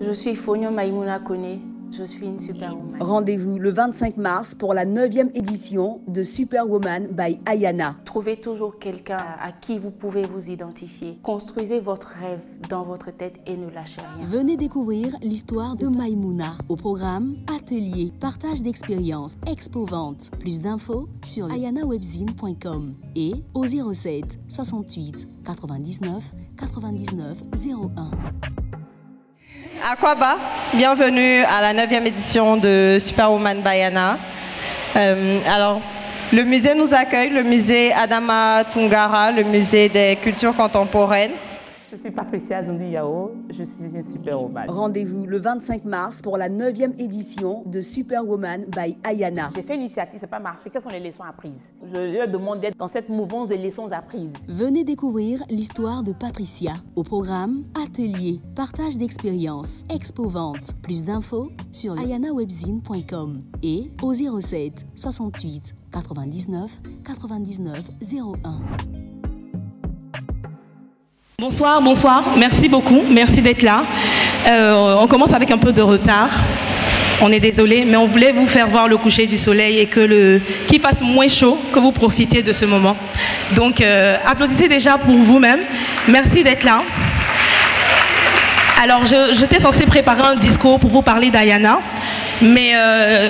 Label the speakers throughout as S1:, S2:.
S1: Je suis Fonyo Maïmouna Kone, je suis une superwoman.
S2: Rendez-vous le 25 mars pour la 9e édition de Superwoman by Ayana.
S1: Trouvez toujours quelqu'un à qui vous pouvez vous identifier. Construisez votre rêve dans votre tête et ne lâchez rien.
S3: Venez découvrir l'histoire de Maïmouna. Au programme, atelier, partage d'expériences, expo-vente. Plus d'infos sur ayanawebzine.com et au 07 68 99 99 01.
S4: Akwaba, bienvenue à la 9e édition de Superwoman by Ayana. Alors, le musée nous accueille, le musée Adama Tungara, le musée des cultures contemporaines.
S5: Je suis Patricia Zondiyao, je suis une superwoman.
S2: Rendez-vous le 25 mars pour la 9e édition de Superwoman by Ayana.
S5: J'ai fait une initiative, ça n'a pas marché. Quelles sont les leçons apprises? Je leur demande d'être dans cette mouvance des leçons apprises.
S3: Venez découvrir l'histoire de Patricia. Au programme, atelier, partage d'expériences, expo-vente. Plus d'infos sur ayanawebzine.com et au 07 68 99 99 01.
S6: Bonsoir, bonsoir. Merci beaucoup. Merci d'être là. On commence avec un peu de retard. On est désolé, mais on voulait vous faire voir le coucher du soleil et qu'il fasse moins chaud, que vous profitiez de ce moment. Donc, applaudissez déjà pour vous-même. Merci d'être là. Alors, j'étais censée préparer un discours pour vous parler d'Ayana. Mais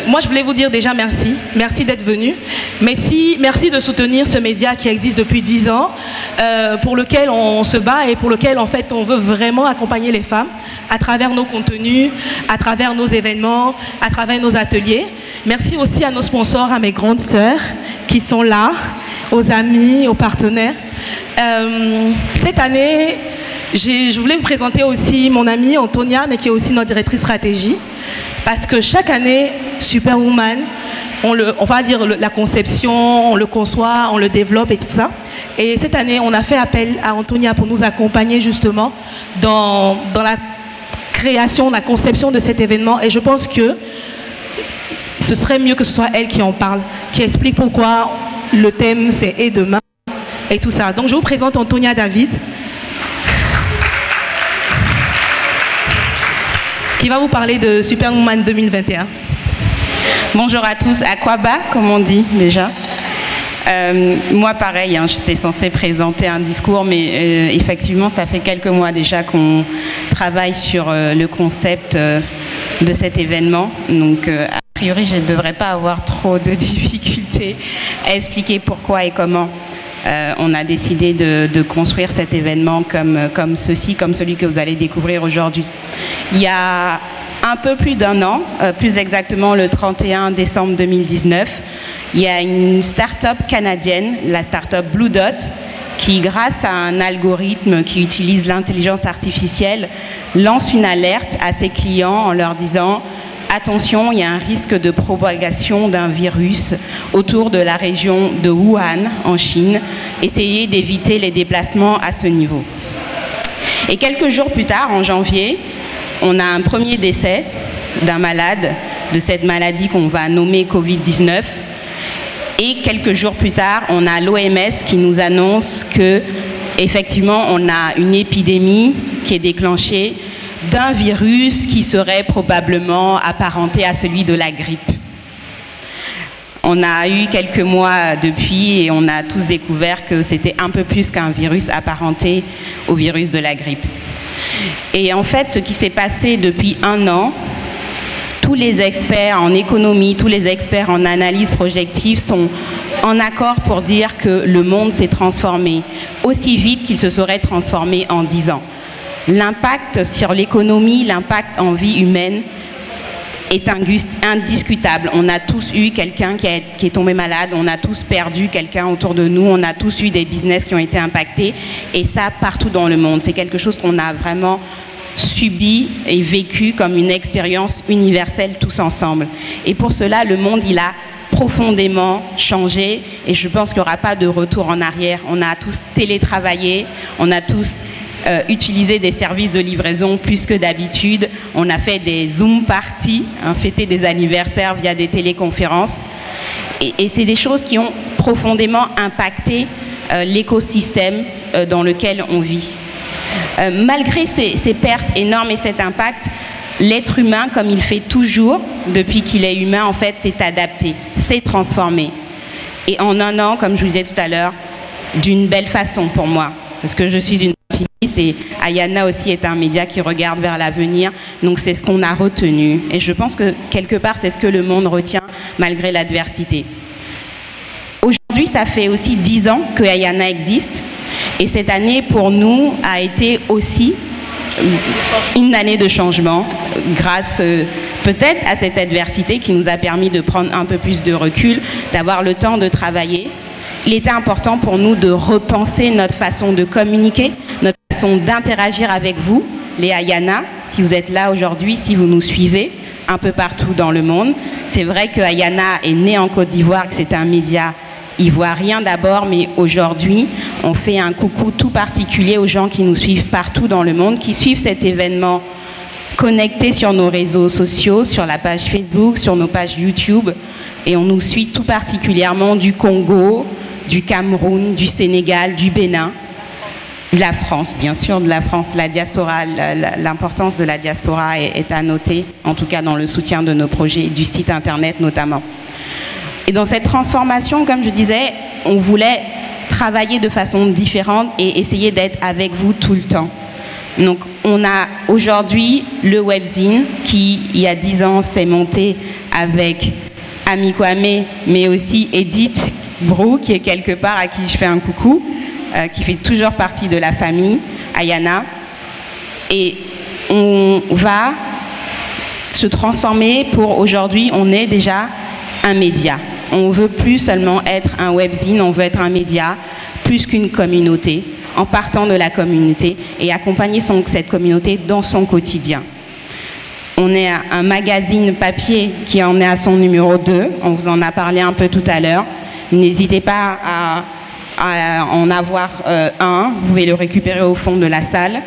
S6: moi, je voulais vous dire déjà merci. Merci d'être venu. Merci de soutenir ce média qui existe depuis 10 ans, pour lequel on se bat et pour lequel, en fait, on veut vraiment accompagner les femmes à travers nos contenus, à travers nos événements, à travers nos ateliers. Merci aussi à nos sponsors, à mes grandes sœurs qui sont là, aux amis, aux partenaires. Cette année, je voulais vous présenter aussi mon amie Antonia, mais qui est aussi notre directrice stratégie. Parce que chaque année, Superwoman, on va dire la conception, on le conçoit, on le développe et tout ça. Et cette année, on a fait appel à Antonia pour nous accompagner justement dans la création, la conception de cet événement. Et je pense que ce serait mieux que ce soit elle qui en parle, qui explique pourquoi le thème c'est « Et demain » et tout ça. Donc je vous présente Antonia David, qui va vous parler de Superwoman 2021.
S7: Bonjour à tous, Akwaba, comme on dit déjà. Moi, pareil, j'étais censée présenter un discours, mais effectivement, ça fait quelques mois déjà qu'on travaille sur le concept de cet événement. Donc, a priori, je ne devrais pas avoir trop de difficultés à expliquer pourquoi et comment on a décidé de construire cet événement comme celui que vous allez découvrir aujourd'hui. Il y a un peu plus d'un an, plus exactement le 31 décembre 2019, il y a une start-up canadienne, la start-up Blue Dot, qui, grâce à un algorithme qui utilise l'intelligence artificielle, lance une alerte à ses clients en leur disant « Attention, il y a un risque de propagation d'un virus autour de la région de Wuhan, en Chine. Essayez d'éviter les déplacements à ce niveau. » Et quelques jours plus tard, en janvier, on a un premier décès d'un malade de cette maladie qu'on va nommer Covid-19. Et quelques jours plus tard, on a l'OMS qui nous annonce que, effectivement, on a une épidémie qui est déclenchée d'un virus qui serait probablement apparenté à celui de la grippe. On a eu quelques mois depuis et on a tous découvert que c'était un peu plus qu'un virus apparenté au virus de la grippe. Et en fait, ce qui s'est passé depuis un an, tous les experts en économie, tous les experts en analyse projective sont en accord pour dire que le monde s'est transformé aussi vite qu'il se serait transformé en 10 ans. L'impact sur l'économie, l'impact en vie humaine est indiscutable. On a tous eu quelqu'un qui est tombé malade, on a tous perdu quelqu'un autour de nous, on a tous eu des business qui ont été impactés, et ça partout dans le monde. C'est quelque chose qu'on a vraiment subi et vécu comme une expérience universelle tous ensemble. Et pour cela, le monde, il a profondément changé, et je pense qu'il n'y aura pas de retour en arrière. On a tous télétravaillé, on a tous utilisé des services de livraison plus que d'habitude. On a fait des Zoom parties, fêté des anniversaires via des téléconférences. Et c'est des choses qui ont profondément impacté l'écosystème dans lequel on vit. Malgré ces pertes énormes et cet impact, l'être humain, comme il fait toujours depuis qu'il est humain, en fait, s'est adapté, s'est transformé. Et en un an, comme je vous disais tout à l'heure, d'une belle façon pour moi, parce que je suis une optimiste et Ayana aussi est un média qui regarde vers l'avenir, donc c'est ce qu'on a retenu. Et je pense que quelque part, c'est ce que le monde retient malgré l'adversité. Aujourd'hui, ça fait aussi 10 ans que Ayana existe, et cette année, pour nous, a été aussi une année de changement, grâce peut-être à cette adversité qui nous a permis de prendre un peu plus de recul, d'avoir le temps de travailler. Il était important pour nous de repenser notre façon de communiquer, notre façon d'interagir avec vous, les Ayana, si vous êtes là aujourd'hui, si vous nous suivez un peu partout dans le monde. C'est vrai que Ayana est née en Côte d'Ivoire, que c'est un média ivoirien d'abord, mais aujourd'hui, on fait un coucou tout particulier aux gens qui nous suivent partout dans le monde, qui suivent cet événement connectés sur nos réseaux sociaux, sur la page Facebook, sur nos pages YouTube, et on nous suit tout particulièrement du Congo, du Cameroun, du Sénégal, du Bénin, de la France, bien sûr, de la France. La diaspora, l'importance de la diaspora est à noter, en tout cas dans le soutien de nos projets, du site internet notamment. Et dans cette transformation, comme je disais, on voulait travailler de façon différente et essayer d'être avec vous tout le temps. Donc, on a aujourd'hui le webzine qui, il y a 10 ans, s'est monté avec Ami Kwame, mais aussi Edith Brou, qui est quelque part, à qui je fais un coucou, qui fait toujours partie de la famille, Ayana. Et on va se transformer pour aujourd'hui, on est déjà un média. On ne veut plus seulement être un webzine, on veut être un média, plus qu'une communauté, en partant de la communauté et accompagner cette communauté dans son quotidien. On est un magazine papier qui en est à son numéro 2, on vous en a parlé un peu tout à l'heure. N'hésitez pas à en avoir un, vous pouvez le récupérer au fond de la salle.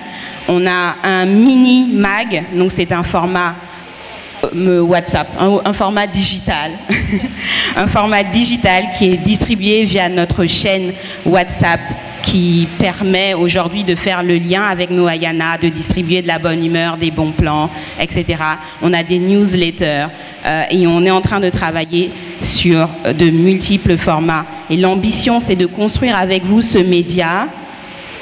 S7: On a un mini mag, donc c'est un format WhatsApp, un format digital, un format digital qui est distribué via notre chaîne WhatsApp qui permet aujourd'hui de faire le lien avec nos Ayana, de distribuer de la bonne humeur, des bons plans, etc. On a des newsletters et on est en train de travailler sur de multiples formats. Et l'ambition, c'est de construire avec vous ce média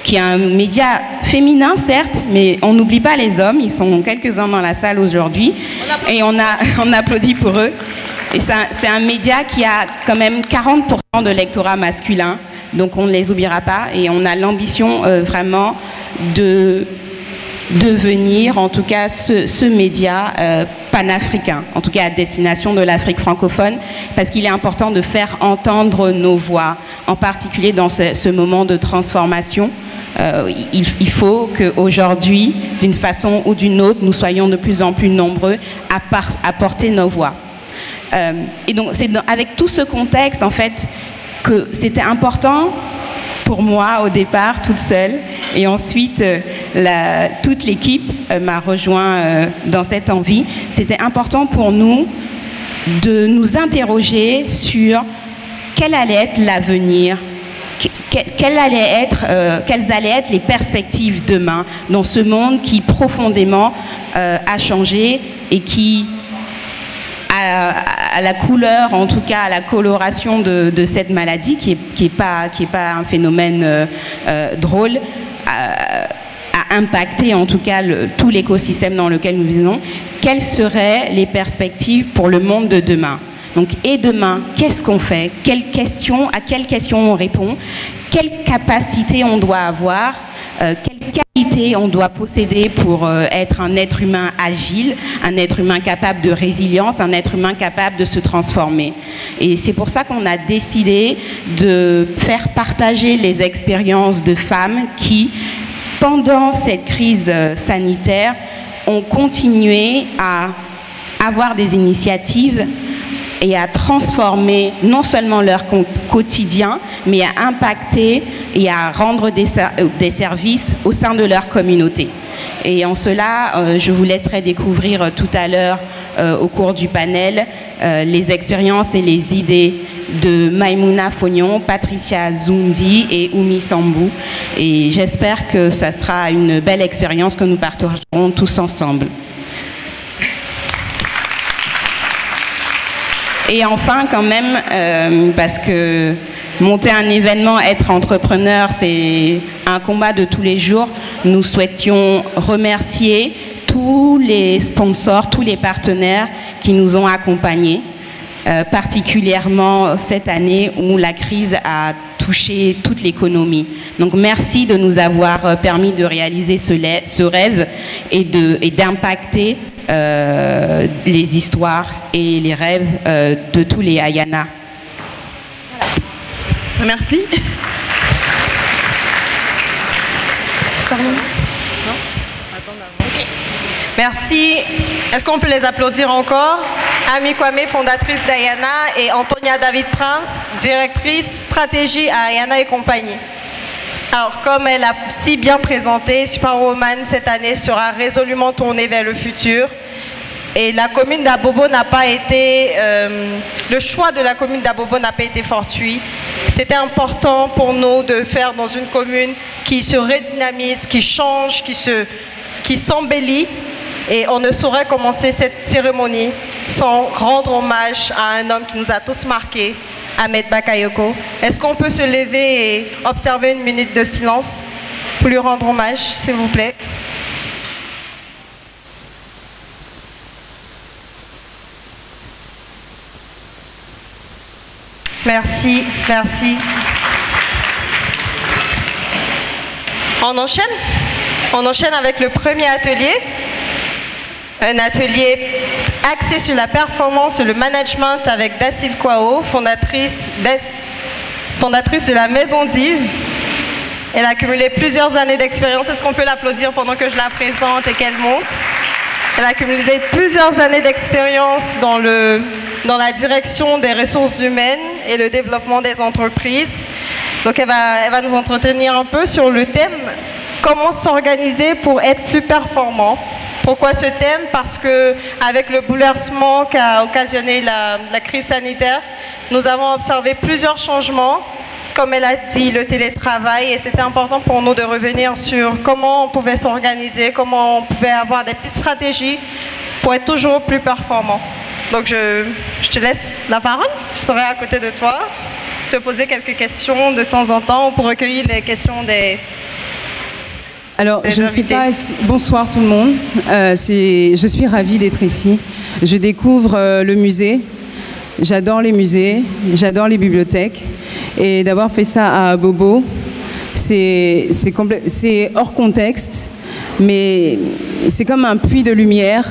S7: qui est un média féminin, certes, mais on n'oublie pas les hommes. Ils sont quelques-uns dans la salle aujourd'hui. Et on applaudit pour eux. Et c'est un média qui a quand même 40% de lectorat masculin. Donc on ne les oubliera pas. Et on a l'ambition vraiment de devenir, en tout cas, ce média panafricain, en tout cas à destination de l'Afrique francophone, parce qu'il est important de faire entendre nos voix, en particulier dans ce moment de transformation. Il faut qu'aujourd'hui, d'une façon ou d'une autre, nous soyons de plus en plus nombreux à porter nos voix. Et donc, c'est avec tout ce contexte, en fait, que c'était important pour moi au départ, toute seule, et ensuite toute l'équipe m'a rejoint dans cette envie. C'était important pour nous de nous interroger sur quel allait être l'avenir, quelles allaient être les perspectives demain dans ce monde qui profondément a changé et qui à la couleur, en tout cas à la coloration de cette maladie qui est pas un phénomène drôle, a impacté en tout cas tout l'écosystème dans lequel nous vivons. Quelles seraient les perspectives pour le monde de demain? Donc, et demain, qu'est-ce qu'on fait? À quelles questions on répond? Quelle capacité on doit avoir? Quelle qualité on doit posséder pour être un être humain agile, un être humain capable de résilience, un être humain capable de se transformer. Et c'est pour ça qu'on a décidé de faire partager les expériences de femmes qui, pendant cette crise sanitaire, ont continué à avoir des initiatives et à transformer non seulement leur quotidien, mais à impacter et à rendre des services au sein de leur communauté. Et en cela, je vous laisserai découvrir tout à l'heure, au cours du panel, les expériences et les idées de Maïmouna Fognon, Patricia Zoundi et Oumi Sambou. Et j'espère que ça sera une belle expérience que nous partagerons tous ensemble. Et enfin, quand même, parce que monter un événement, être entrepreneur, c'est un combat de tous les jours, nous souhaitions remercier tous les sponsors, tous les partenaires qui nous ont accompagnés, particulièrement cette année où la crise a touché toute l'économie. Donc merci de nous avoir permis de réaliser ce rêve et d'impacter les histoires et les rêves de tous les Ayana.
S6: Merci. Pardon.
S4: Okay. Merci. Est-ce qu'on peut les applaudir encore? Ami Kwame, fondatrice d'Ayana, et Antonia David Prince, directrice stratégie à Ayana et compagnie. Alors, comme elle a si bien présenté, Superwoman cette année sera résolument tournée vers le futur. Et la commune d'Abobo n'a pas été, le choix de la commune d'Abobo n'a pas été fortuit. C'était important pour nous de faire dans une commune qui se redynamise, qui change, qui s'embellit. Et on ne saurait commencer cette cérémonie sans rendre hommage à un homme qui nous a tous marqués, Ahmed Bakayoko. Est-ce qu'on peut se lever et observer une minute de silence pour lui rendre hommage, s'il vous plaît? Merci, merci. On enchaîne avec le premier atelier. Un atelier axé sur la performance et le management avec Dacive Kwao, fondatrice de la Maison d'Yves. Elle a accumulé plusieurs années d'expérience. Est-ce qu'on peut l'applaudir pendant que je la présente et qu'elle monte? Elle a accumulé plusieurs années d'expérience dans la direction des ressources humaines et le développement des entreprises. Donc elle va nous entretenir un peu sur le thème « Comment s'organiser pour être plus performant ?» Pourquoi ce thème? Parce qu'avec le bouleversement qu'a occasionné la crise sanitaire, nous avons observé plusieurs changements. Comme elle a dit, le télétravail, et c'était important pour nous de revenir sur comment on pouvait s'organiser, comment on pouvait avoir des petites stratégies pour être toujours plus performant. Donc je te laisse la parole, je serai à côté de toi, te poser quelques questions de temps en temps pour recueillir les questions des...
S8: Alors, je ne sais pas si... Bonsoir tout le monde. Je suis ravie d'être ici. Je découvre le musée. J'adore les musées, j'adore les bibliothèques. Et d'avoir fait ça à Abobo, c'est hors contexte, mais c'est comme un puits de lumière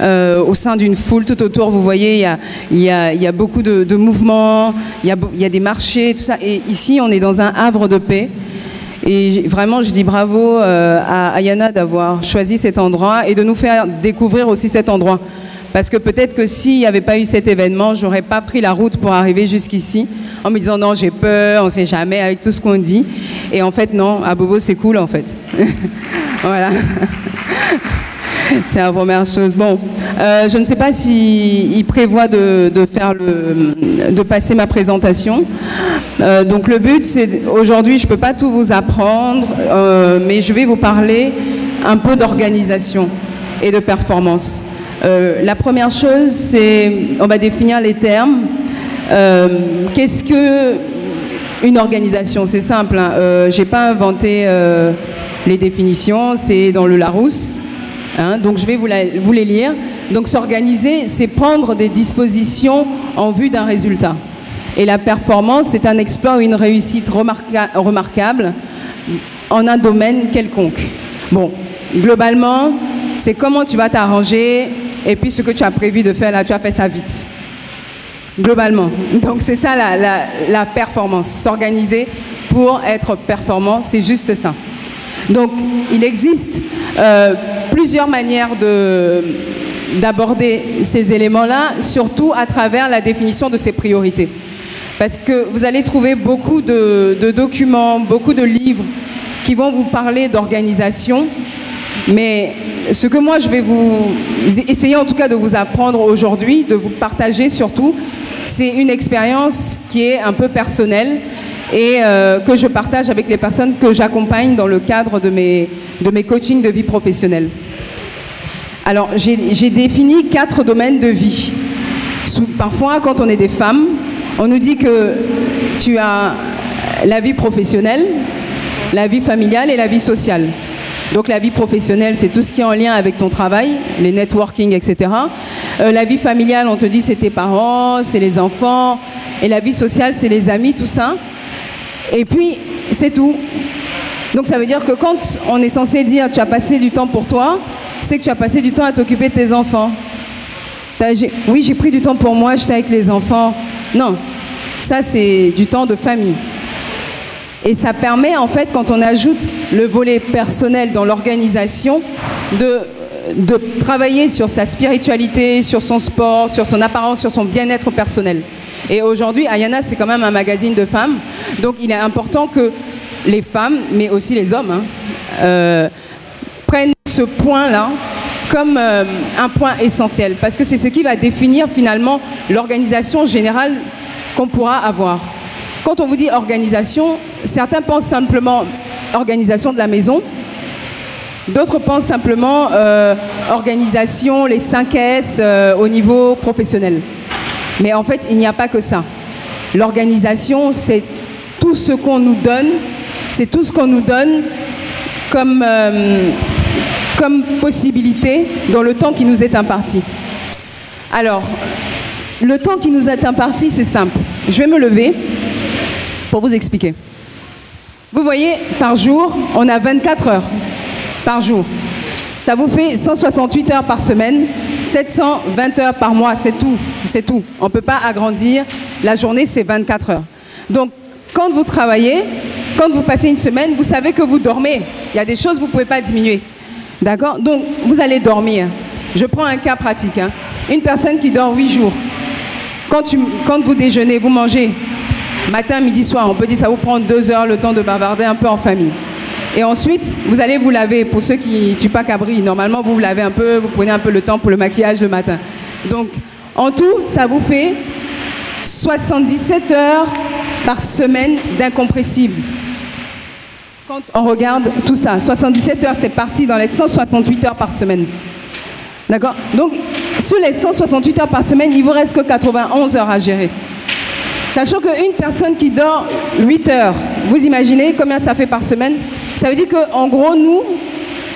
S8: au sein d'une foule. Tout autour, vous voyez, il y a beaucoup de mouvements, il y a des marchés, tout ça. Et ici, on est dans un havre de paix. Et vraiment, je dis bravo à Ayana d'avoir choisi cet endroit et de nous faire découvrir aussi cet endroit. Parce que peut-être que s'il n'y avait pas eu cet événement, je n'aurais pas pris la route pour arriver jusqu'ici en me disant non, j'ai peur, on ne sait jamais avec tout ce qu'on dit. Et en fait, non, à Bobo, c'est cool en fait. Voilà. C'est la première chose. Bon, je ne sais pas s'il prévoit de passer ma présentation. Donc le but, c'est aujourd'hui, je ne peux pas tout vous apprendre, mais je vais vous parler un peu d'organisation et de performance. La première chose, c'est, on va définir les termes. Qu'est-ce qu'une organisation? C'est simple, hein. Je n'ai pas inventé les définitions, c'est dans le Larousse. Hein, donc je vais vous les lire. Donc s'organiser, c'est prendre des dispositions en vue d'un résultat. Et la performance, c'est un exploit ou une réussite remarquable en un domaine quelconque. Bon, globalement, c'est comment tu vas t'arranger et puis ce que tu as prévu de faire là, tu as fait ça vite. Globalement. Donc c'est ça la performance. S'organiser pour être performant, c'est juste ça. Donc il existe plusieurs manières d'aborder ces éléments-là, surtout à travers la définition de ses priorités. Parce que vous allez trouver beaucoup de documents, beaucoup de livres qui vont vous parler d'organisation, mais ce que moi je vais essayer en tout cas de vous apprendre aujourd'hui, de vous partager surtout, c'est une expérience qui est un peu personnelle et que je partage avec les personnes que j'accompagne dans le cadre de mes coachings de vie professionnelle. Alors, j'ai défini 4 domaines de vie. parfois, quand on est des femmes, on nous dit que tu as la vie professionnelle, la vie familiale et la vie sociale. Donc la vie professionnelle, c'est tout ce qui est en lien avec ton travail, les networking, etc. La vie familiale, on te dit c'est tes parents, c'est les enfants. Et la vie sociale, c'est les amis, tout ça. Et puis, c'est tout. Donc ça veut dire que quand on est censé dire tu as passé du temps pour toi, c'est que tu as passé du temps à t'occuper de tes enfants. Oui, j'ai pris du temps pour moi, j'étais avec les enfants. Non, ça c'est du temps de famille. Et ça permet en fait, quand on ajoute le volet personnel dans l'organisation, de travailler sur sa spiritualité, sur son sport, sur son apparence, sur son bien-être personnel. Et aujourd'hui, Ayana, c'est quand même un magazine de femmes. Donc il est important que les femmes, mais aussi les hommes, prennent ce point-là comme un point essentiel. Parce que c'est ce qui va définir finalement l'organisation générale qu'on pourra avoir. Quand on vous dit organisation, certains pensent simplement organisation de la maison, d'autres pensent simplement organisation, les 5 S au niveau professionnel. Mais en fait, il n'y a pas que ça. L'organisation, c'est tout ce qu'on nous donne, c'est tout ce qu'on nous donne comme possibilité dans le temps qui nous est imparti. Alors, le temps qui nous est imparti, c'est simple. Je vais me lever pour vous expliquer. Vous voyez, par jour, on a 24 heures par jour. Ça vous fait 168 heures par semaine, 720 heures par mois, c'est tout. C'est tout. On ne peut pas agrandir. La journée, c'est 24 heures. Donc, quand vous travaillez, quand vous passez une semaine, vous savez que vous dormez. Il y a des choses que vous ne pouvez pas diminuer. D'accord? Donc, vous allez dormir. Je prends un cas pratique. Une personne qui dort 8 jours. Quand vous déjeunez, vous mangez matin, midi, soir. On peut dire que ça vous prend 2 heures le temps de bavarder un peu en famille. Et ensuite, vous allez vous laver. Pour ceux qui ne tuent pas cabri, normalement, vous vous lavez un peu, vous prenez un peu le temps pour le maquillage le matin. Donc, en tout, ça vous fait 77 heures par semaine d'incompressible. Quand on regarde tout ça, 77 heures, c'est parti dans les 168 heures par semaine. D'accord? Donc, sur les 168 heures par semaine, il ne vous reste que 91 heures à gérer. Sachant qu'une personne qui dort 8 heures, vous imaginez combien ça fait par semaine? Ça veut dire qu'en gros, nous,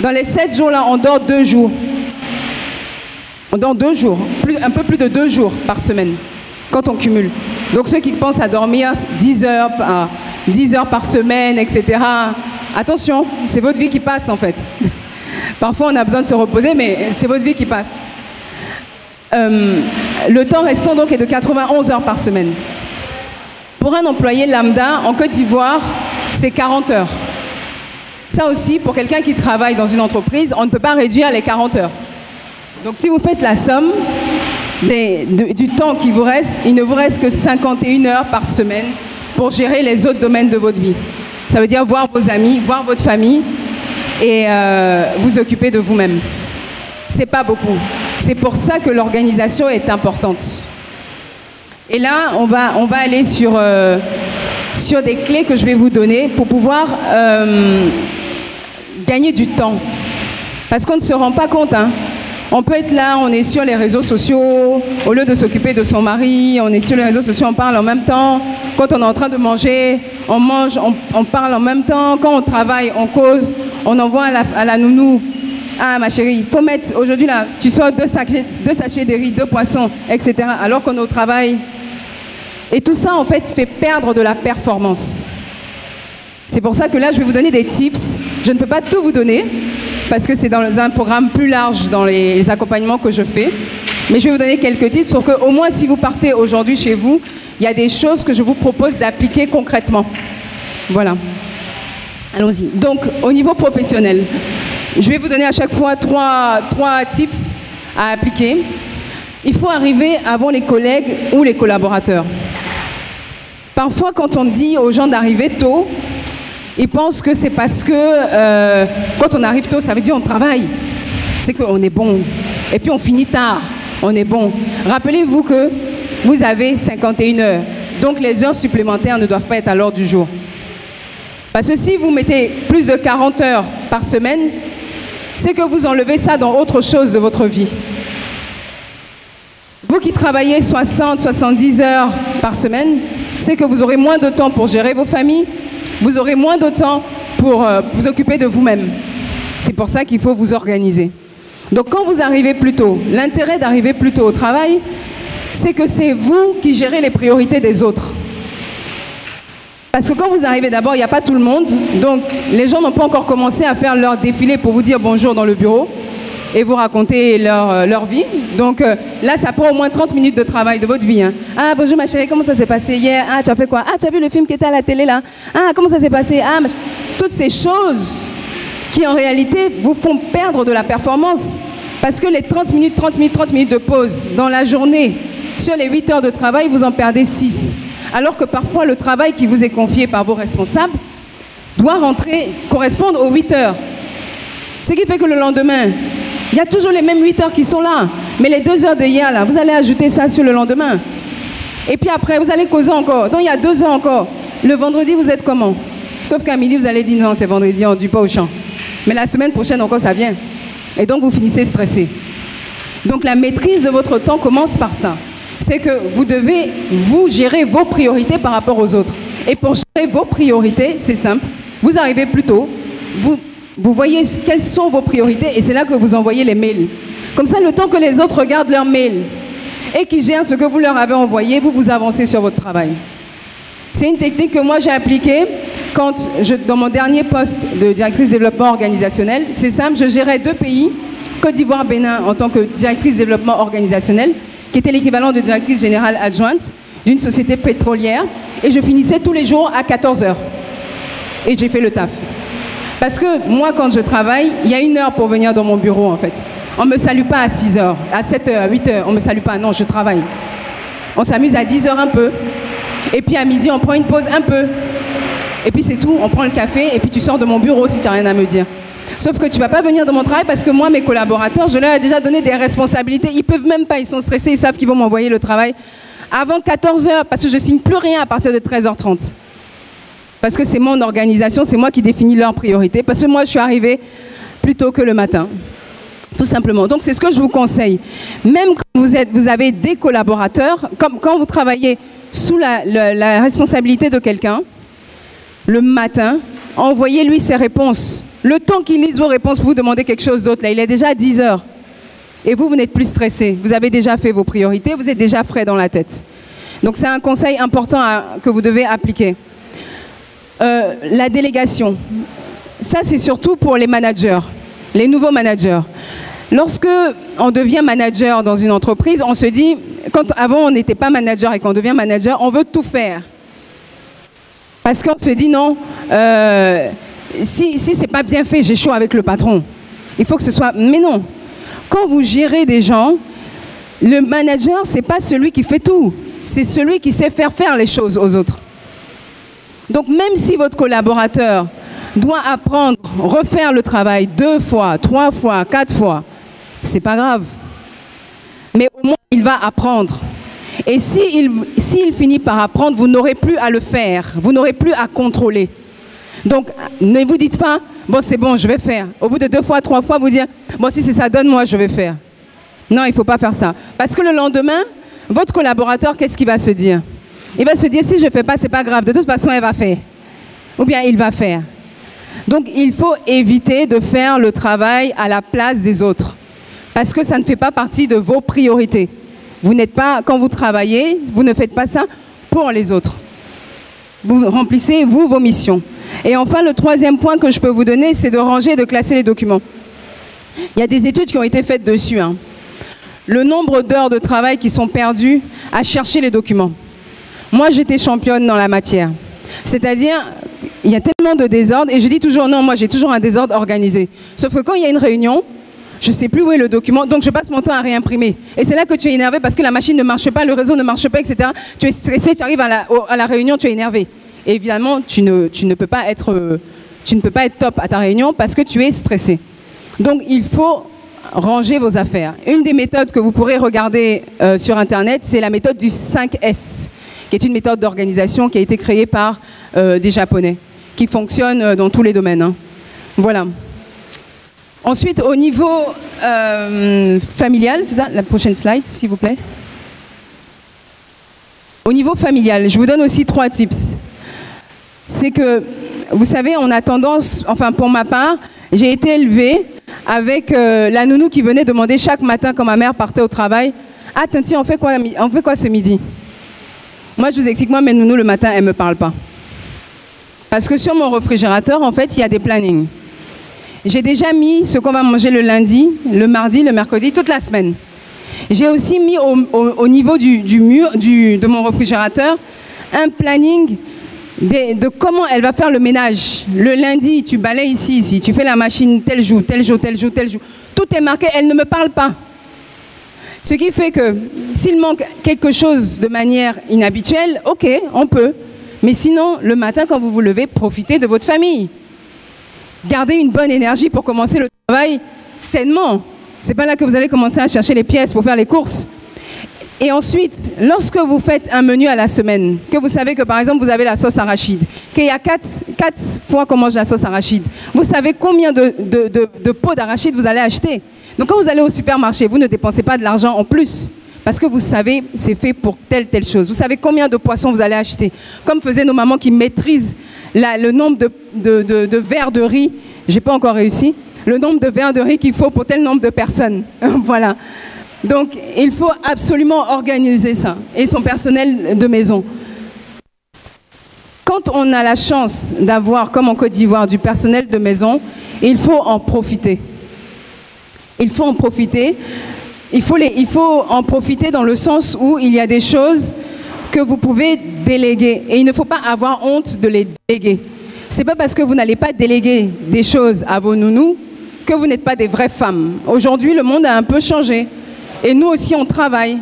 S8: dans les 7 jours-là, on dort 2 jours. On dort 2 jours, un peu plus de 2 jours par semaine, quand on cumule. Donc ceux qui pensent à dormir 10 heures par semaine, etc., attention, c'est votre vie qui passe en fait. Parfois, on a besoin de se reposer, mais c'est votre vie qui passe. Le temps restant donc est de 91 heures par semaine. Pour un employé lambda, en Côte d'Ivoire, c'est 40 heures. Ça aussi, pour quelqu'un qui travaille dans une entreprise, on ne peut pas réduire les 40 heures. Donc si vous faites la somme du temps qui vous reste, il ne vous reste que 51 heures par semaine pour gérer les autres domaines de votre vie. Ça veut dire voir vos amis, voir votre famille et vous occuper de vous-même. C'est pas beaucoup. C'est pour ça que l'organisation est importante. Et là, on va aller sur des clés que je vais vous donner pour pouvoir gagner du temps. Parce qu'on ne se rend pas compte. Hein. On peut être là, on est sur les réseaux sociaux, au lieu de s'occuper de son mari, on est sur les réseaux sociaux, on parle en même temps. Quand on est en train de manger, on mange, on parle en même temps. Quand on travaille, on cause, on envoie à la nounou. Ah ma chérie, il faut mettre, aujourd'hui là, tu sors 2 sachets de riz, 2 poissons, etc. Alors qu'on est au travail. Et tout ça, en fait, fait perdre de la performance. C'est pour ça que là, je vais vous donner des tips. Je ne peux pas tout vous donner, parce que c'est dans un programme plus large dans les accompagnements que je fais. Mais je vais vous donner quelques tips pour qu'au moins, si vous partez aujourd'hui chez vous, il y a des choses que je vous propose d'appliquer concrètement. Voilà. Allons-y. Donc, au niveau professionnel, je vais vous donner à chaque fois trois tips à appliquer. Il faut arriver avant les collègues ou les collaborateurs. Parfois, quand on dit aux gens d'arriver tôt, ils pensent que c'est parce que quand on arrive tôt, ça veut dire on travaille. C'est qu'on est bon. Et puis on finit tard, on est bon. Rappelez-vous que vous avez 51 heures. Donc les heures supplémentaires ne doivent pas être à l'ordre du jour. Parce que si vous mettez plus de 40 heures par semaine, c'est que vous enlevez ça dans autre chose de votre vie. Vous qui travaillez 60, 70 heures par semaine, c'est que vous aurez moins de temps pour gérer vos familles, vous aurez moins de temps pour vous occuper de vous-même. C'est pour ça qu'il faut vous organiser. Donc quand vous arrivez plus tôt, l'intérêt d'arriver plus tôt au travail, c'est que c'est vous qui gérez les priorités des autres. Parce que quand vous arrivez d'abord, il n'y a pas tout le monde, donc les gens n'ont pas encore commencé à faire leur défilé pour vous dire bonjour dans le bureau et vous raconter leur vie. Donc là, ça prend au moins 30 minutes de travail de votre vie. Hein. Ah, bonjour ma chérie, comment ça s'est passé hier? Ah, tu as fait quoi? Ah, tu as vu le film qui était à la télé là? Ah, comment ça s'est passé? Ah, toutes ces choses qui en réalité vous font perdre de la performance. Parce que les 30 minutes de pause dans la journée, sur les 8 heures de travail, vous en perdez 6. Alors que parfois, le travail qui vous est confié par vos responsables doit correspondre aux 8 heures. Ce qui fait que le lendemain, il y a toujours les mêmes 8 heures qui sont là. Mais les 2 heures de hier, là, vous allez ajouter ça sur le lendemain. Et puis après, vous allez causer encore. Donc il y a 2 heures encore. Le vendredi, vous êtes comment? Sauf qu'à midi, vous allez dire non, c'est vendredi, on ne dit pas au champ. Mais la semaine prochaine encore, ça vient. Et donc, vous finissez stressé. Donc la maîtrise de votre temps commence par ça. C'est que vous devez, vous, gérer vos priorités par rapport aux autres. Et pour gérer vos priorités, c'est simple. Vous arrivez plus tôt, vous voyez quelles sont vos priorités et c'est là que vous envoyez les mails. Comme ça, le temps que les autres regardent leurs mails et qu'ils gèrent ce que vous leur avez envoyé, vous avancez sur votre travail. C'est une technique que moi j'ai appliquée dans mon dernier poste de directrice développement organisationnel. C'est simple, je gérais 2 pays, Côte d'Ivoire, Bénin, en tant que directrice développement organisationnel, qui était l'équivalent de directrice générale adjointe d'une société pétrolière. Et je finissais tous les jours à 14 heures. Et j'ai fait le taf. Parce que moi, quand je travaille, il y a 1 heure pour venir dans mon bureau, en fait. On ne me salue pas à 6 heures, à 7 heures, à 8 heures. On ne me salue pas, non, je travaille. On s'amuse à 10 heures un peu. Et puis à midi, on prend une pause un peu. Et puis c'est tout, on prend le café et puis tu sors de mon bureau si tu n'as rien à me dire. Sauf que tu ne vas pas venir dans mon travail parce que moi, mes collaborateurs, je leur ai déjà donné des responsabilités. Ils ne peuvent même pas, ils sont stressés, ils savent qu'ils vont m'envoyer le travail avant 14 heures parce que je ne signe plus rien à partir de 13h30. Parce que c'est mon organisation, c'est moi qui définis leurs priorités. Parce que moi, je suis arrivée plus tôt que le matin. Tout simplement. Donc, c'est ce que je vous conseille. Même quand vous avez des collaborateurs, comme quand vous travaillez sous la responsabilité de quelqu'un, le matin, envoyez-lui ses réponses. Le temps qu'il lise vos réponses pour vous demander quelque chose d'autre, là, il est déjà à 10 heures. Et vous n'êtes plus stressé. Vous avez déjà fait vos priorités, vous êtes déjà frais dans la tête. Donc, c'est un conseil important que vous devez appliquer. La délégation. Ça, c'est surtout pour les managers, les nouveaux managers. Lorsque on devient manager dans une entreprise, on se dit, avant on n'était pas manager et qu'on devient manager, on veut tout faire. Parce qu'on se dit non, si c'est pas bien fait, j'ai chaud avec le patron. Il faut que ce soit... Mais non. Quand vous gérez des gens, le manager, c'est pas celui qui fait tout. C'est celui qui sait faire les choses aux autres. Donc même si votre collaborateur doit apprendre, refaire le travail 2 fois, 3 fois, 4 fois, c'est pas grave. Mais au moins, il va apprendre. Et s'il finit par apprendre, vous n'aurez plus à le faire. Vous n'aurez plus à contrôler. Donc, ne vous dites pas, bon, c'est bon, je vais faire. Au bout de 2 fois, 3 fois, vous dire, bon, si c'est ça, donne-moi, je vais faire. Non, il ne faut pas faire ça. Parce que le lendemain, votre collaborateur, qu'est-ce qu'il va se dire? Il va se dire, si je ne fais pas, c'est pas grave. De toute façon, elle va faire. Ou bien, il va faire. Donc, il faut éviter de faire le travail à la place des autres. Parce que ça ne fait pas partie de vos priorités. Vous n'êtes pas, quand vous travaillez, vous ne faites pas ça pour les autres. Vous remplissez, vous, vos missions. Et enfin, le 3e point que je peux vous donner, c'est de ranger et de classer les documents. Il y a des études qui ont été faites dessus. Hein. Le nombre d'heures de travail qui sont perdues à chercher les documents. Moi, j'étais championne dans la matière. C'est-à-dire, il y a tellement de désordre, et je dis toujours, non, moi, j'ai toujours un désordre organisé. Sauf que quand il y a une réunion, je ne sais plus où est le document, donc je passe mon temps à réimprimer. Et c'est là que tu es énervé parce que la machine ne marche pas, le réseau ne marche pas, etc. Tu es stressé, tu arrives à la réunion, tu es énervé. Et évidemment, tu ne peux pas être top à ta réunion parce que tu es stressé. Donc, il faut ranger vos affaires. Une des méthodes que vous pourrez regarder sur Internet, c'est la méthode du 5S, qui est une méthode d'organisation qui a été créée par des Japonais, qui fonctionne dans tous les domaines. Hein. Voilà. Ensuite, au niveau familial, c'est ça, la prochaine slide, s'il vous plaît. Au niveau familial, je vous donne aussi 3 tips. C'est que, vous savez, on a tendance, enfin pour ma part, j'ai été élevée avec la nounou qui venait demander chaque matin quand ma mère partait au travail, « Ah, Tanti, on fait quoi ce midi ?» Moi, je vous explique, moi, mes nounous, le matin, elles ne me parlent pas. Parce que sur mon réfrigérateur, en fait, il y a des plannings. J'ai déjà mis ce qu'on va manger le lundi, le mardi, le mercredi, toute la semaine. J'ai aussi mis au niveau du mur de mon réfrigérateur un planning de comment elle va faire le ménage. Le lundi, tu balayes ici, tu fais la machine tel jour, tel jour, tel jour, tel jour. Tout est marqué, elle ne me parle pas. Ce qui fait que s'il manque quelque chose de manière inhabituelle, ok, on peut. Mais sinon, le matin, quand vous vous levez, profitez de votre famille. Gardez une bonne énergie pour commencer le travail sainement. C'est pas là que vous allez commencer à chercher les pièces pour faire les courses. Et ensuite, lorsque vous faites un menu à la semaine, que vous savez que par exemple vous avez la sauce arachide, qu'il y a 4 fois qu'on mange la sauce arachide, vous savez combien de pots d'arachide vous allez acheter. Donc quand vous allez au supermarché, vous ne dépensez pas de l'argent en plus, parce que vous savez c'est fait pour telle chose. Vous savez combien de poissons vous allez acheter. Comme faisaient nos mamans qui maîtrisent le nombre de verres de riz, j'ai pas encore réussi, le nombre de verres de riz qu'il faut pour tel nombre de personnes. Voilà. Donc, il faut absolument organiser ça, et son personnel de maison. Quand on a la chance d'avoir, comme en Côte d'Ivoire, du personnel de maison, il faut en profiter. Il faut en profiter. Il faut en profiter dans le sens où il y a des choses que vous pouvez déléguer, et il ne faut pas avoir honte de les déléguer. C'est pas parce que vous n'allez pas déléguer des choses à vos nounous que vous n'êtes pas des vraies femmes. Aujourd'hui, le monde a un peu changé. Et nous aussi, on travaille.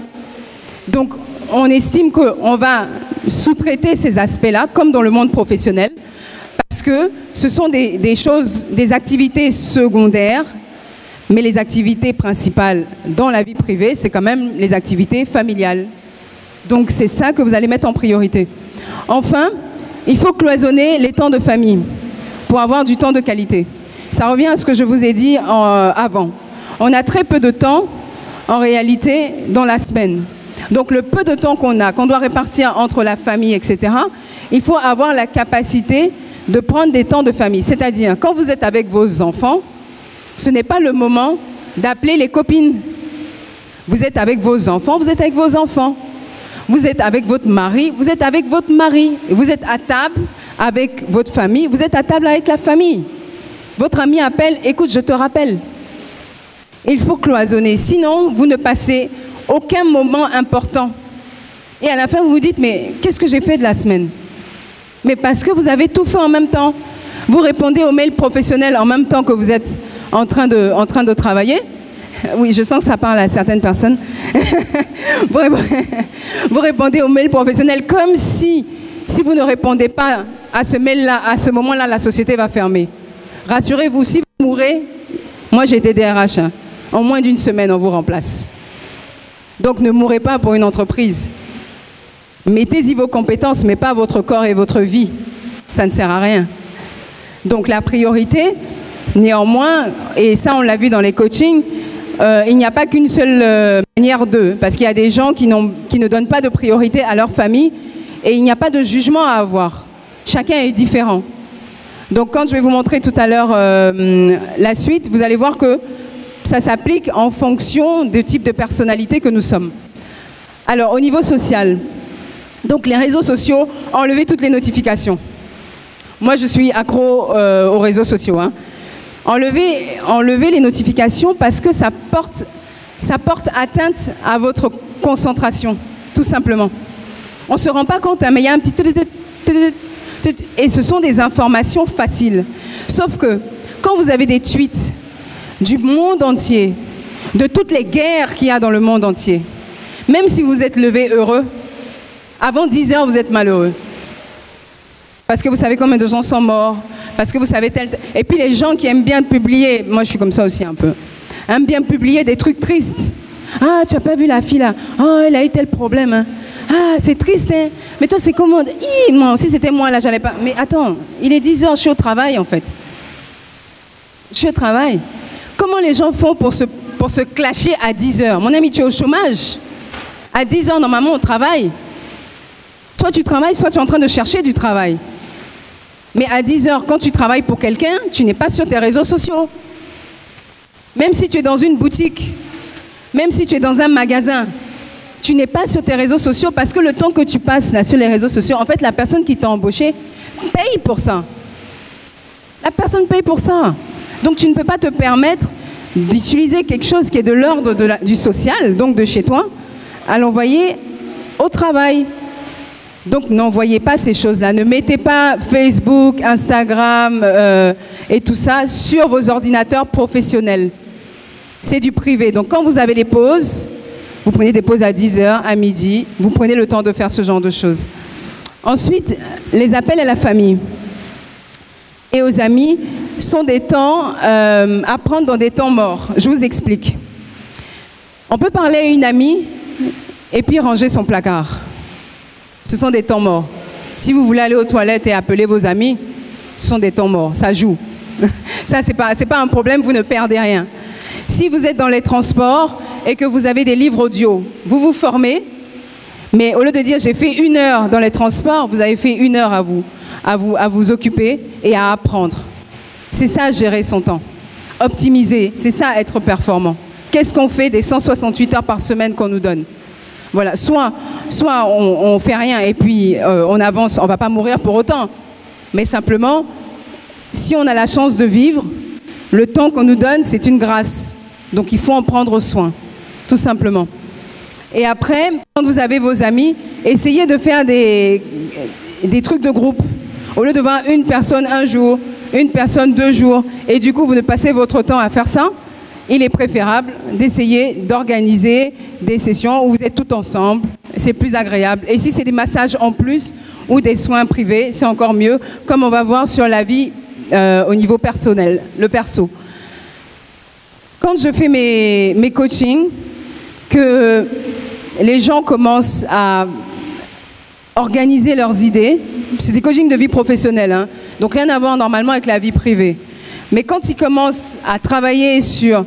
S8: Donc, on estime qu'on va sous-traiter ces aspects-là, comme dans le monde professionnel, parce que ce sont des choses, des activités secondaires, mais les activités principales dans la vie privée, c'est quand même les activités familiales. Donc, c'est ça que vous allez mettre en priorité. Enfin, il faut cloisonner les temps de famille pour avoir du temps de qualité. Ça revient à ce que je vous ai dit avant. On a très peu de temps en réalité dans la semaine. Donc le peu de temps qu'on doit répartir entre la famille, etc., il faut avoir la capacité de prendre des temps de famille. C'est-à-dire, quand vous êtes avec vos enfants, ce n'est pas le moment d'appeler les copines. Vous êtes avec vos enfants, vous êtes avec vos enfants. Vous êtes avec votre mari, vous êtes avec votre mari. Vous êtes à table avec votre famille, vous êtes à table avec la famille. Votre ami appelle, écoute, je te rappelle. Il faut cloisonner, sinon vous ne passez aucun moment important. Et à la fin, vous vous dites, mais qu'est-ce que j'ai fait de la semaine? Mais parce que vous avez tout fait en même temps. Vous répondez aux mails professionnels en même temps que vous êtes en train de travailler. Oui, je sens que ça parle à certaines personnes. Vous répondez aux mails professionnels comme si vous ne répondez pas à ce mail-là, à ce moment-là, la société va fermer. Rassurez-vous, si vous mourrez, moi j'ai été DRH, hein. En moins d'une semaine, on vous remplace. Donc ne mourrez pas pour une entreprise. Mettez-y vos compétences, mais pas votre corps et votre vie. Ça ne sert à rien. Donc la priorité, néanmoins, et ça on l'a vu dans les coachings, il n'y a pas qu'une seule manière d'eux, parce qu'il y a des gens qui ne donnent pas de priorité à leur famille, et il n'y a pas de jugement à avoir. Chacun est différent. Donc quand je vais vous montrer tout à l'heure la suite, vous allez voir que ça s'applique en fonction du type de personnalité que nous sommes. Alors, au niveau social, donc les réseaux sociaux, enlevez toutes les notifications. Moi, je suis accro aux réseaux sociaux. Hein. Enlevez les notifications parce que ça porte atteinte à votre concentration, tout simplement. On ne se rend pas compte, hein, mais il y a un petit... Et ce sont des informations faciles. Sauf que, quand vous avez des tweets du monde entier, de toutes les guerres qu'il y a dans le monde entier, même si vous êtes levé heureux, avant 10 heures, vous êtes malheureux. Parce que vous savez combien de gens sont morts, parce que vous savez tel... Et puis les gens qui aiment bien publier, moi je suis comme ça aussi un peu, aiment bien publier des trucs tristes. Ah, tu n'as pas vu la fille là? Oh, elle a eu tel problème. Hein. Ah, c'est triste, hein? Mais toi, c'est comment? Moi, si c'était moi là, j'allais pas... Mais attends, il est 10 heures, je suis au travail en fait. Je suis au travail. Comment les gens font pour se clasher à 10 heures? Mon ami, tu es au chômage. À 10 heures, normalement, on travaille. Soit tu travailles, soit tu es en train de chercher du travail. Mais à 10h, quand tu travailles pour quelqu'un, tu n'es pas sur tes réseaux sociaux. Même si tu es dans une boutique, même si tu es dans un magasin, tu n'es pas sur tes réseaux sociaux parce que le temps que tu passes là sur les réseaux sociaux, en fait, la personne qui t'a embauché paye pour ça. La personne paye pour ça. Donc, tu ne peux pas te permettre d'utiliser quelque chose qui est de l'ordre du social, donc de chez toi, à l'envoyer au travail. Donc, n'envoyez pas ces choses-là. Ne mettez pas Facebook, Instagram et tout ça sur vos ordinateurs professionnels. C'est du privé. Donc, quand vous avez les pauses, vous prenez des pauses à 10h, à midi, vous prenez le temps de faire ce genre de choses. Ensuite, les appels à la famille et aux amis sont des temps à prendre dans des temps morts. Je vous explique. On peut parler à une amie et puis ranger son placard. Ce sont des temps morts. Si vous voulez aller aux toilettes et appeler vos amis, ce sont des temps morts. Ça joue. Ça, c'est pas un problème, vous ne perdez rien. Si vous êtes dans les transports et que vous avez des livres audio, vous vous formez, mais au lieu de dire j'ai fait 1 heure dans les transports, vous avez fait 1 heure à vous occuper et à apprendre. C'est ça, gérer son temps. Optimiser, c'est ça, être performant. Qu'est-ce qu'on fait des 168 heures par semaine qu'on nous donne? Voilà, soit on fait rien et puis on avance, on ne va pas mourir pour autant. Mais simplement, si on a la chance de vivre, le temps qu'on nous donne, c'est une grâce. Donc il faut en prendre soin, tout simplement. Et après, quand vous avez vos amis, essayez de faire des trucs de groupe. Au lieu de voir une personne un jour, une personne 2 jours, et du coup vous ne passez votre temps à faire ça, il est préférable d'essayer d'organiser des sessions où vous êtes tous ensemble. C'est plus agréable. Et si c'est des massages en plus ou des soins privés, c'est encore mieux, comme on va voir sur la vie au niveau personnel, le perso. Quand je fais mes coachings, que les gens commencent à organiser leurs idées, c'est des coachings de vie professionnelle, hein, donc rien à voir normalement avec la vie privée. Mais quand ils commencent à travailler sur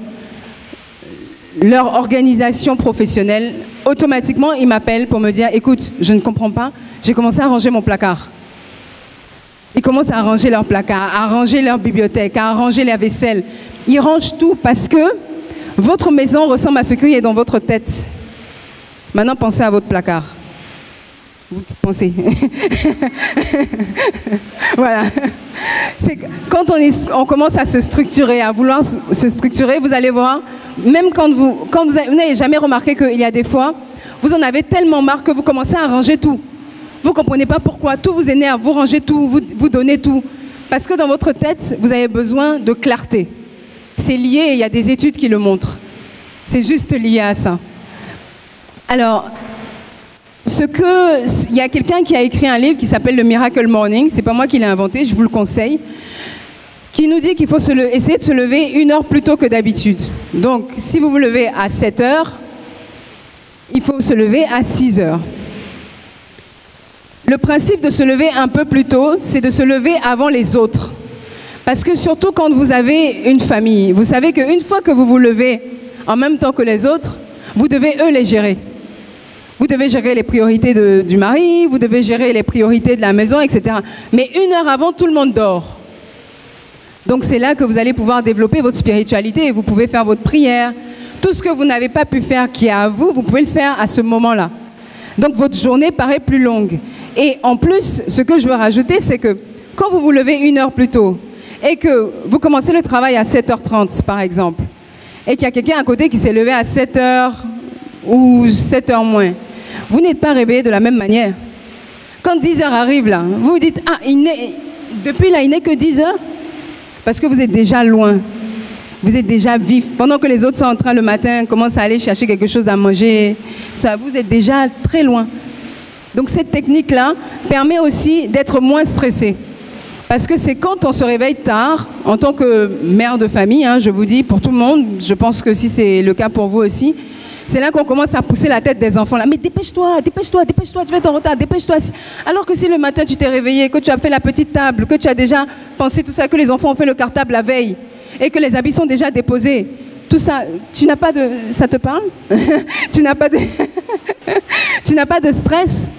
S8: leur organisation professionnelle, automatiquement, ils m'appellent pour me dire « Écoute, je ne comprends pas, j'ai commencé à ranger mon placard. » Ils commencent à ranger leur placard, à ranger leur bibliothèque, à ranger la vaisselle. Ils rangent tout parce que votre maison ressemble à ce qui est dans votre tête. Maintenant, pensez à votre placard. Vous pensez. Voilà. Quand on commence à se structurer, à vouloir se structurer, vous allez voir, même quand vous n'avez jamais remarqué qu'il y a des fois, vous en avez tellement marre que vous commencez à ranger tout. Vous ne comprenez pas pourquoi, tout vous énerve, vous rangez tout, vous donnez tout. Parce que dans votre tête, vous avez besoin de clarté. C'est lié, il y a des études qui le montrent. C'est juste lié à ça. Alors, il y a quelqu'un qui a écrit un livre qui s'appelle le Miracle Morning, c'est pas moi qui l'ai inventé, je vous le conseille, qui nous dit qu'il faut essayer de se lever 1 heure plus tôt que d'habitude. Donc, si vous vous levez à 7 heures, il faut se lever à 6 heures. Le principe de se lever un peu plus tôt, c'est de se lever avant les autres. Parce que surtout quand vous avez une famille, vous savez qu'une fois que vous vous levez en même temps que les autres, vous devez eux les gérer. Vous devez gérer les priorités du mari, vous devez gérer les priorités de la maison, etc. Mais 1 heure avant, tout le monde dort. Donc c'est là que vous allez pouvoir développer votre spiritualité et vous pouvez faire votre prière. Tout ce que vous n'avez pas pu faire qui est à vous, vous pouvez le faire à ce moment-là. Donc votre journée paraît plus longue. Et en plus, ce que je veux rajouter, c'est que quand vous vous levez 1 heure plus tôt et que vous commencez le travail à 7h30 par exemple, et qu'il y a quelqu'un à côté qui s'est levé à 7h ou 7h moins, vous n'êtes pas réveillé de la même manière. Quand 10h arrive là, vous vous dites « Ah, depuis là, il n'est que 10h ?» Parce que vous êtes déjà loin. Vous êtes déjà vif. Pendant que les autres sont en train le matin, commencent à aller chercher quelque chose à manger, ça, vous êtes déjà très loin. Donc cette technique-là permet aussi d'être moins stressé. Parce que c'est quand on se réveille tard, en tant que mère de famille, hein, je vous dis pour tout le monde, je pense que si c'est le cas pour vous aussi, c'est là qu'on commence à pousser la tête des enfants. Là, mais dépêche-toi, dépêche-toi, dépêche-toi, tu vas être en retard, dépêche-toi. Alors que si le matin tu t'es réveillé, que tu as fait la petite table, que tu as déjà pensé tout ça, que les enfants ont fait le cartable la veille et que les habits sont déjà déposés, tout ça, tu n'as pas de... Ça te parle? Tu n'as pas de... tu n'as pas de stress.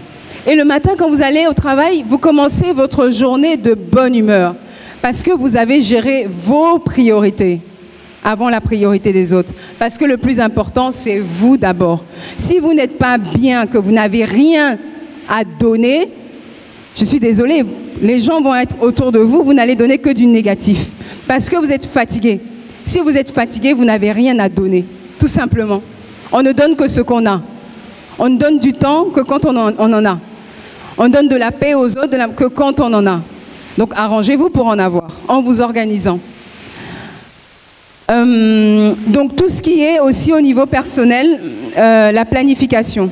S8: Et le matin, quand vous allez au travail, vous commencez votre journée de bonne humeur parce que vous avez géré vos priorités avant la priorité des autres. Parce que le plus important, c'est vous d'abord. Si vous n'êtes pas bien, que vous n'avez rien à donner, je suis désolée, les gens vont être autour de vous, vous n'allez donner que du négatif. Parce que vous êtes fatigué. Si vous êtes fatigué, vous n'avez rien à donner, tout simplement. On ne donne que ce qu'on a. On ne donne du temps que quand on en a. On donne de la paix aux autres que quand on en a. Donc arrangez-vous pour en avoir, en vous organisant. Donc tout ce qui est aussi au niveau personnel, la planification.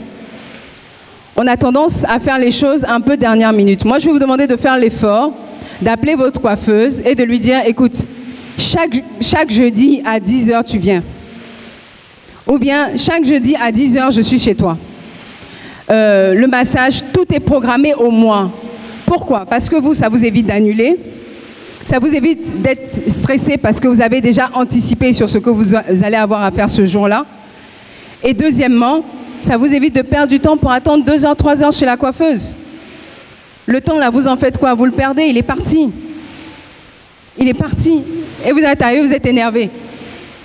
S8: On a tendance à faire les choses un peu dernière minute. Moi, je vais vous demander de faire l'effort, d'appeler votre coiffeuse et de lui dire, écoute, chaque jeudi à 10h, tu viens. Ou bien, chaque jeudi à 10h, je suis chez toi. Le massage, tout est programmé au mois. Pourquoi? Parce que vous, ça vous évite d'annuler. Ça vous évite d'être stressé parce que vous avez déjà anticipé sur ce que vous allez avoir à faire ce jour-là. Et deuxièmement, ça vous évite de perdre du temps pour attendre 2 heures, 3 heures chez la coiffeuse. Le temps, là, vous en faites quoi? Vous le perdez, il est parti. Il est parti. Et vous êtes arrivé, vous êtes énervé.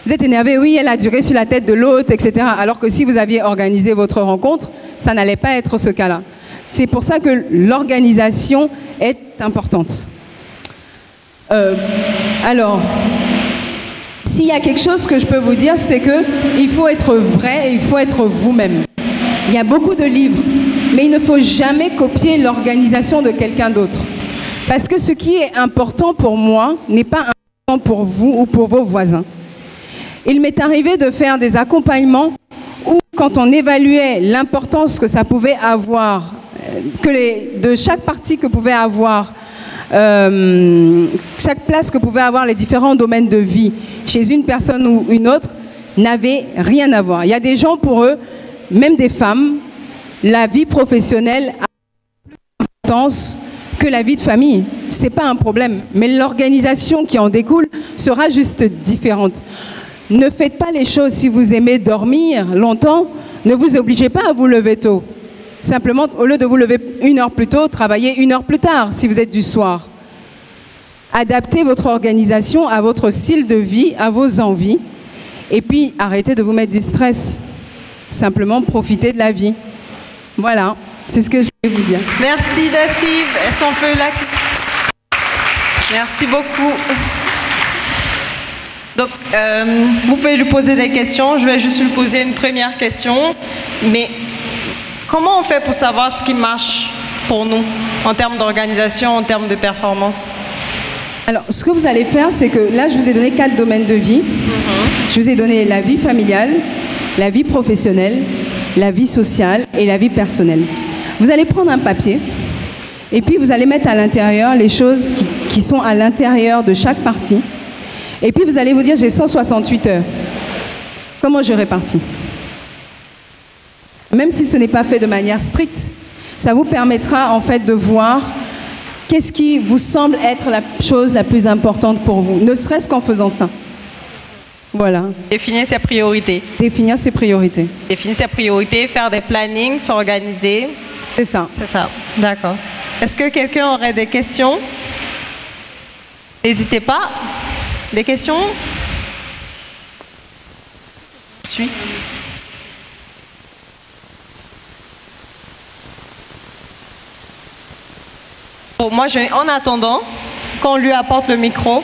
S8: Vous êtes énervé, oui, elle a duré sur la tête de l'autre, etc. Alors que si vous aviez organisé votre rencontre, ça n'allait pas être ce cas-là. C'est pour ça que l'organisation est importante. Alors, s'il y a quelque chose que je peux vous dire, c'est qu'il faut être vrai et il faut être vous-même. Il y a beaucoup de livres, mais il ne faut jamais copier l'organisation de quelqu'un d'autre. Parce que ce qui est important pour moi n'est pas important pour vous ou pour vos voisins. Il m'est arrivé de faire des accompagnements où, quand on évaluait l'importance que ça pouvait avoir, de chaque partie que pouvait avoir, chaque place que pouvaient avoir les différents domaines de vie chez une personne ou une autre n'avait rien à voir. Il y a des gens, pour eux, même des femmes, la vie professionnelle a plus d'importance que la vie de famille. Ce n'est pas un problème, mais l'organisation qui en découle sera juste différente. Ne faites pas les choses si vous aimez dormir longtemps, ne vous obligez pas à vous lever tôt. Simplement, au lieu de vous lever 1 heure plus tôt, travaillez 1 heure plus tard si vous êtes du soir. Adaptez votre organisation à votre style de vie, à vos envies. Et puis, arrêtez de vous mettre du stress. Simplement, profitez de la vie. Voilà, c'est ce que je voulais vous dire.
S4: Merci Dacive. Est-ce qu'on peut la... Merci beaucoup. Donc, vous pouvez lui poser des questions. Je vais juste lui poser une première question. Mais comment on fait pour savoir ce qui marche pour nous en termes d'organisation, en termes de performance?
S8: Alors, ce que vous allez faire, c'est que là, je vous ai donné 4 domaines de vie. Je vous ai donné la vie familiale, la vie professionnelle, la vie sociale et la vie personnelle. Vous allez prendre un papier et puis vous allez mettre à l'intérieur les choses qui sont à l'intérieur de chaque partie. Et puis vous allez vous dire, j'ai 168 heures. Comment je répartis? Même si ce n'est pas fait de manière stricte, ça vous permettra en fait de voir qu'est-ce qui vous semble être la chose la plus importante pour vous, ne serait-ce qu'en faisant ça. Voilà.
S4: Définir ses priorités.
S8: Définir ses priorités.
S4: Définir ses priorités, faire des plannings, s'organiser.
S8: C'est ça.
S4: C'est ça, d'accord. Est-ce que quelqu'un aurait des questions? N'hésitez pas. Des questions? Je suis. Bon, moi, en attendant qu'on lui apporte le micro,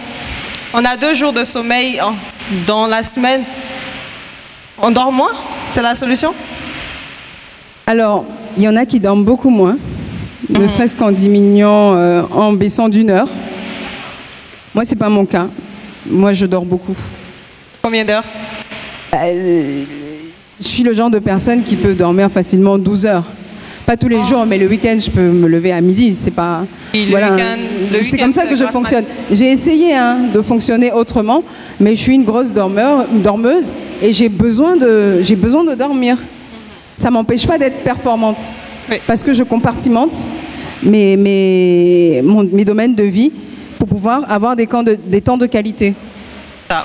S4: on a 2 jours de sommeil dans la semaine. On dort moins? C'est la solution?
S8: Alors, il y en a qui dorment beaucoup moins, ne serait-ce qu'en diminuant, en baissant d'1 heure. Moi, c'est pas mon cas. Moi, je dors beaucoup.
S4: Combien d'heures?
S8: Je suis le genre de personne qui peut dormir facilement 12 heures. Pas tous les jours, mais le week-end, je peux me lever à midi. C'est pas. Voilà. C'est comme ça que je fonctionne. J'ai essayé de fonctionner autrement, mais je suis une grosse dormeuse et j'ai besoin de dormir. Ça m'empêche pas d'être performante, parce que je compartimente mes domaines de vie pour pouvoir avoir des temps de qualité.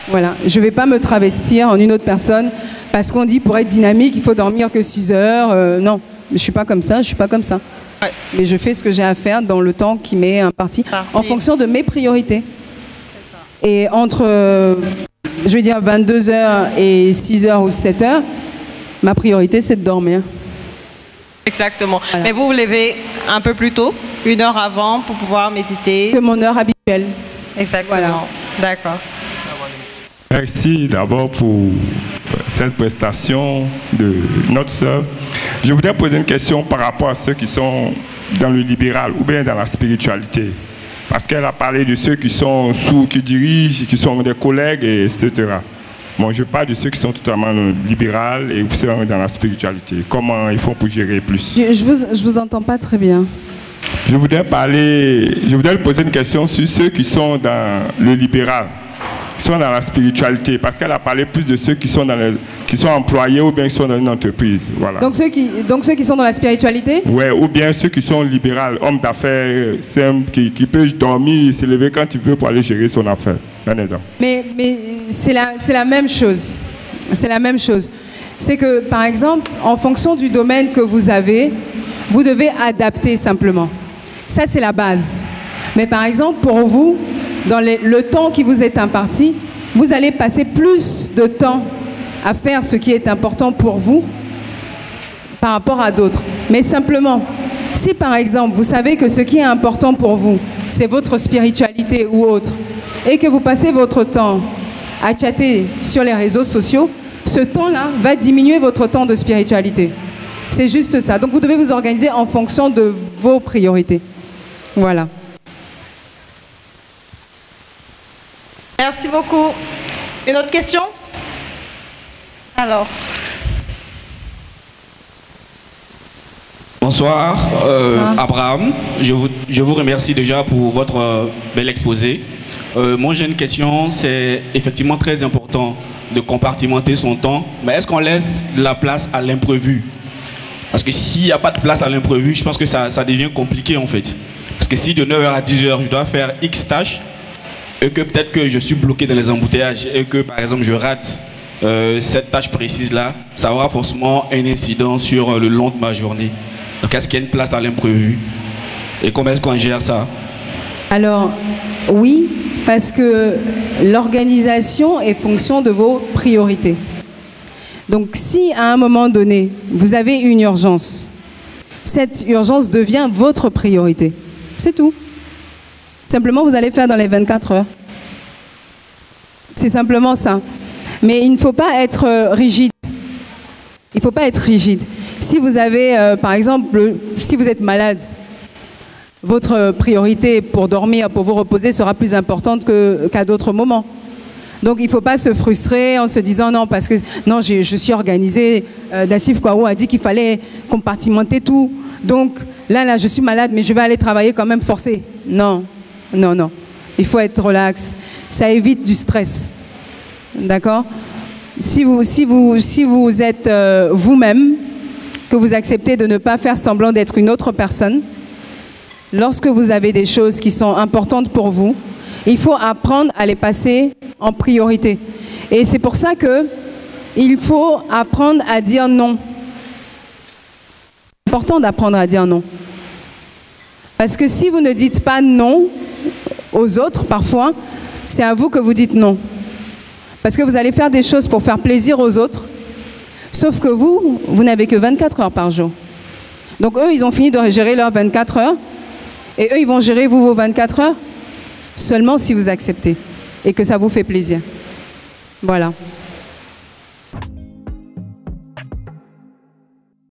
S8: Voilà. Je ne vais pas me travestir en une autre personne parce qu'on dit pour être dynamique, il faut dormir que 6 heures. Non, je ne suis pas comme ça, je suis pas comme ça.
S4: Ouais.
S8: Mais je fais ce que j'ai à faire dans le temps qui m'est imparti, en fonction de mes priorités. Et entre, je vais dire 22h et 6h ou 7h, ma priorité c'est de dormir.
S4: Exactement.
S8: Voilà.
S4: Mais vous levez un peu plus tôt, 1 heure avant, pour pouvoir méditer.
S8: Que mon heure habituelle.
S4: Exactement.
S8: Voilà.
S4: D'accord.
S9: Merci d'abord pour cette prestation de notre sœur. Je voudrais poser une question par rapport à ceux qui sont dans le libéral ou bien dans la spiritualité. Parce qu'elle a parlé de ceux qui sont qui dirigent, qui sont des collègues, etc. Bon, je parle de ceux qui sont totalement libéral et qui sont dans la spiritualité. Comment ils font pour gérer plus?
S8: Je vous entends pas très bien.
S9: Je voudrais poser une question sur ceux qui sont dans le libéral, qui sont dans la spiritualité, parce qu'elle a parlé plus de ceux qui sont employés ou bien qui sont dans une entreprise. Voilà.
S8: Donc ceux qui sont dans la spiritualité?
S9: Ouais, ou bien ceux qui sont libéraux, hommes d'affaires, qui peut dormir et se lever quand il veut pour aller gérer son affaire. Un exemple.
S8: Mais c'est la même chose. C'est la même chose. C'est que, par exemple, en fonction du domaine que vous avez, vous devez adapter simplement. Ça, c'est la base. Mais par exemple, pour vous, dans le temps qui vous est imparti, vous allez passer plus de temps à faire ce qui est important pour vous par rapport à d'autres. Mais simplement, si par exemple, vous savez que ce qui est important pour vous, c'est votre spiritualité ou autre, et que vous passez votre temps à chatter sur les réseaux sociaux, ce temps-là va diminuer votre temps de spiritualité. C'est juste ça. Donc vous devez vous organiser en fonction de vos priorités. Voilà.
S4: Merci beaucoup. Une autre question? Alors.
S10: Bonsoir, Abraham. Je vous remercie déjà pour votre bel exposé. Moi j'ai une question, c'est effectivement très important de compartimenter son temps, mais est-ce qu'on laisse de la place à l'imprévu? Parce que s'il n'y a pas de place à l'imprévu, je pense que ça devient compliqué en fait. Parce que si de 9h à 10h, je dois faire X tâches, et que peut-être que je suis bloqué dans les embouteillages, et que par exemple je rate cette tâche précise-là, ça aura forcément un incident sur le long de ma journée. Donc est-ce qu'il y a une place à l'imprévu? Et comment est-ce qu'on gère ça?
S8: Alors, oui, parce que l'organisation est fonction de vos priorités. Donc si à un moment donné, vous avez une urgence, cette urgence devient votre priorité. C'est tout. Simplement, vous allez faire dans les 24 heures. C'est simplement ça. Mais il ne faut pas être rigide. Il ne faut pas être rigide. Si vous avez, par exemple, si vous êtes malade, votre priorité pour dormir, pour vous reposer, sera plus importante qu'à d'autres moments. Donc il ne faut pas se frustrer en se disant non, parce que non, je suis organisée. Dassif Kouaou a dit qu'il fallait compartimenter tout. Donc là, je suis malade, mais je vais aller travailler quand même forcé. Non, non, non. Il faut être relax. Ça évite du stress. D'accord? Si vous êtes vous-même, que vous acceptez de ne pas faire semblant d'être une autre personne, lorsque vous avez des choses qui sont importantes pour vous, il faut apprendre à les passer en priorité. Et c'est pour ça qu'il faut apprendre à dire non. C'est important d'apprendre à dire non. Parce que si vous ne dites pas non aux autres, parfois, c'est à vous que vous dites non. Parce que vous allez faire des choses pour faire plaisir aux autres, sauf que vous n'avez que 24 heures par jour. Donc eux, ils ont fini de gérer leurs 24 heures, et eux, ils vont gérer vos 24 heures seulement si vous acceptez et que ça vous fait plaisir. Voilà.